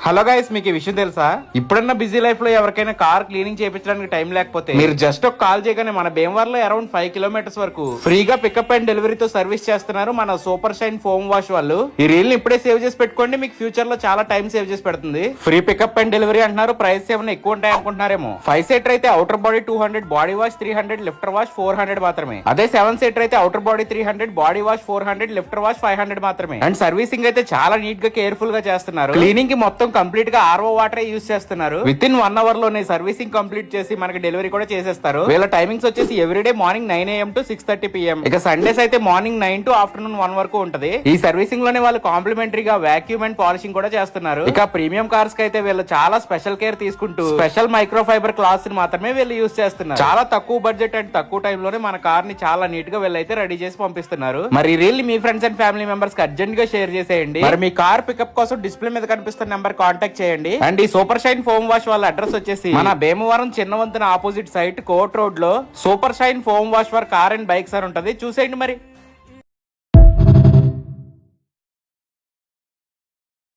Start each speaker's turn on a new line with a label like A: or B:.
A: Hello guys, మీకు ఈ విషయం తెలుసా? ఇప్పుడున్న బిజీ లైఫ్ లో ఎవరికైనా కార్ క్లీనింగ్ చేయించడానికి టైం లేకపోతే మీరు జస్ట్ ఒక కాల్ చేయగానే మన భీమవరంలో అరౌండ్ 5 కిలోమీటర్స్ వరకు ఫ్రీగా పికప్ అండ్ డెలివరీతో సర్వీస్ చేస్తున్నారు మన సూపర్ షైన్ ఫోమ్ వాష్ వాళ్ళు. ఈ రీల్ ని ఇప్పుడే సేవ్ చేసి పెట్టుకోండి, మీకు ఫ్యూచర్ లో చాలా టైం సేవ్ చేసి పెడుతుంది. ఫ్రీ పికప్ అండ్ డెలివరీ అంటున్నారు, ప్రైస్ ఏమైనా ఎక్కువ ఉంటాయి అనుకుంటున్నారేమో. 5 సీటర్ అయితే outer body 200, body wash 300, lifter wash 400 మాత్రమే. అదే 7 సీటర్ అయితే outer body 300, body wash 400, lifter wash 500 మాత్రమే. అండ్ సర్వీసింగ్ అయితే చాలా నీట్ గా కేర్ఫుల్ గా చేస్తున్నారు. క్లీనింగ్ కి మొత్తం కంప్లీట్ గా RO వాటర్ యూజ్ చేస్తున్నారు. విత్ ఇన్ 1 అవర్ లోనే సర్వీసింగ్ కంప్లీట్ చేసి మనకి డెలివరీ కూడా చేసేస్తారు. వీళ్ళ టైమింగ్స్ వచ్చేసి everyday morning 9 AM to 6:30 PM. ఇక సండేస్ అయితే మార్నింగ్ 9 to ఆఫ్టర్నూన్ 1 వరకు ఉంటది. ఈ సర్వీసింగ్ లోనే వాళ్ళు కాంప్లిమెంటరీగా వాక్యూమ్ అండ్ పాలిషింగ్ కూడా చేస్తున్నారు. ఇక ప్రీమియం కార్స్ కి అయితే వీళ్ళు చాలా స్పెషల్ కేర్ తీసుకుంటూ స్పెషల్ మైక్రో ఫైబర్ క్లాత్ ని మాత్రమే వీళ్ళు యూజ్ చేస్తున్నారు. చాలా తక్కువ బడ్జెట్ అండ్ తక్కువ టైం లోనే మన కార్ ని చాలా నీట్ గా వీళ్ళైతే రెడీ చేసి పంపిస్తున్నారు. మరి ఈ రీల్ మీ ఫ్రెండ్స్ అండ్ ఫ్యామిలీ మెంబర్స్ కి అర్జెంట్ గా షేర్ చేసేయండి. మరి మీ కార్ పికప్ కోసం డిస్ప్లే మీద కనిపిస్తున్న నెంబర్ కాంటాక్ట్ చేయండి. అండ్ ఈ సూపర్ షైన్ ఫోమ్ వాష్ వాళ్ళ అడ్రస్ వచ్చేసి మన Bhimavaram Chinnavantena opposite side court road లో super shine foam wash for car and bikes అని ఉంటది. చూసేయండి మరి.